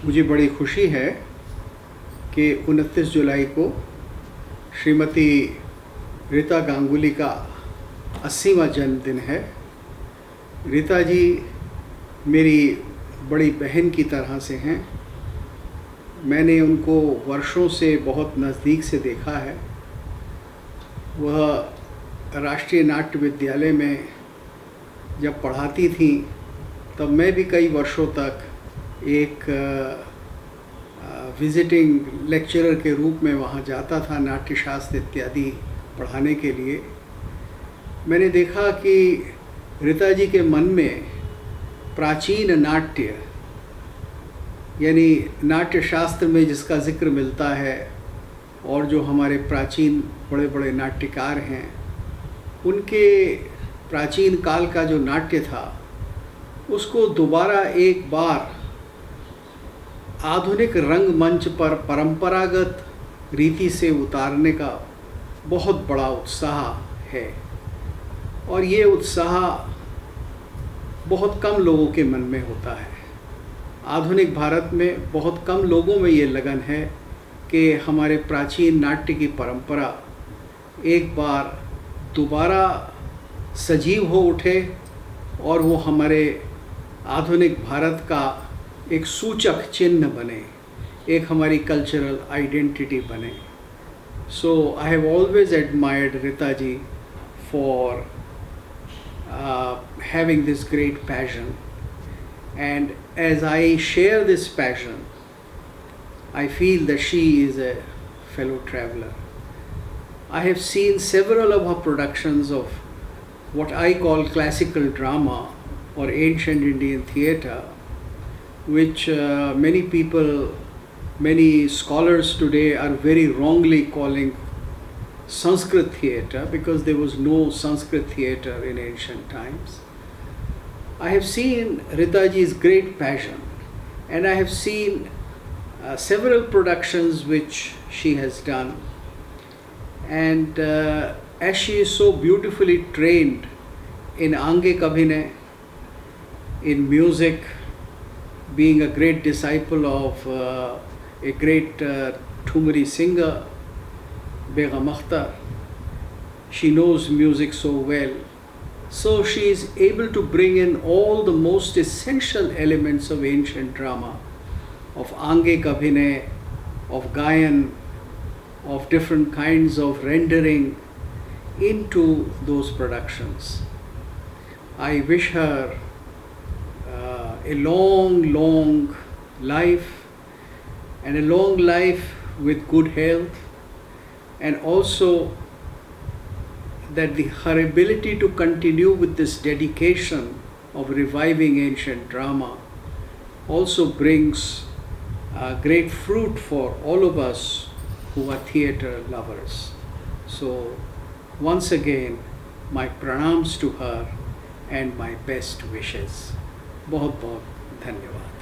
मुझे बड़ी खुशी है कि 29 जुलाई को श्रीमती रीता गांगुली का 80वां जन्मदिन है। रीता जी मेरी बड़ी बहन की तरह से हैं। मैंने उनको वर्षों से बहुत नज़दीक से देखा है। वह राष्ट्रीय नाट्य विद्यालय में जब पढ़ाती थी तब मैं भी कई वर्षों तक एक विजिटिंग लेक्चरर के रूप में वहाँ जाता था, नाट्यशास्त्र इत्यादि पढ़ाने के लिए। मैंने देखा कि रीता जी के मन में प्राचीन नाट्य, यानी नाट्यशास्त्र में जिसका जिक्र मिलता है और जो हमारे प्राचीन बड़े बड़े नाट्यकार हैं, उनके प्राचीन काल का जो नाट्य था उसको दोबारा एक बार आधुनिक रंगमंच पर परंपरागत रीति से उतारने का बहुत बड़ा उत्साह है। और ये उत्साह बहुत कम लोगों के मन में होता है। आधुनिक भारत में बहुत कम लोगों में ये लगन है कि हमारे प्राचीन नाट्य की परंपरा एक बार दोबारा सजीव हो उठे और वो हमारे आधुनिक भारत का एक सूचक चिन्ह बने, एक हमारी कल्चरल आइडेंटिटी बने। So I have always admired Rita ji for having this great passion, and as I share this passion, I feel that she is a fellow traveler. I have seen several of her productions of what I call classical drama or ancient Indian theatre, which many people, many scholars today are very wrongly calling Sanskrit theatre, because there was no Sanskrit theatre in ancient times. I have seen Ritha ji's great passion, and I have seen several productions which she has done, and as she is so beautifully trained in Angik Abhinay, in music, being a great disciple of a great Thumri singer, Begum Akhtar, she knows music so well. So she is able to bring in all the most essential elements of ancient drama, of Angik Abhinay, of Gayan, of different kinds of rendering into those productions. I wish her a long, long life, and a long life with good health, and also that her ability to continue with this dedication of reviving ancient drama also brings great fruit for all of us who are theatre lovers. So once again, my pranams to her and my best wishes. बहुत बहुत धन्यवाद।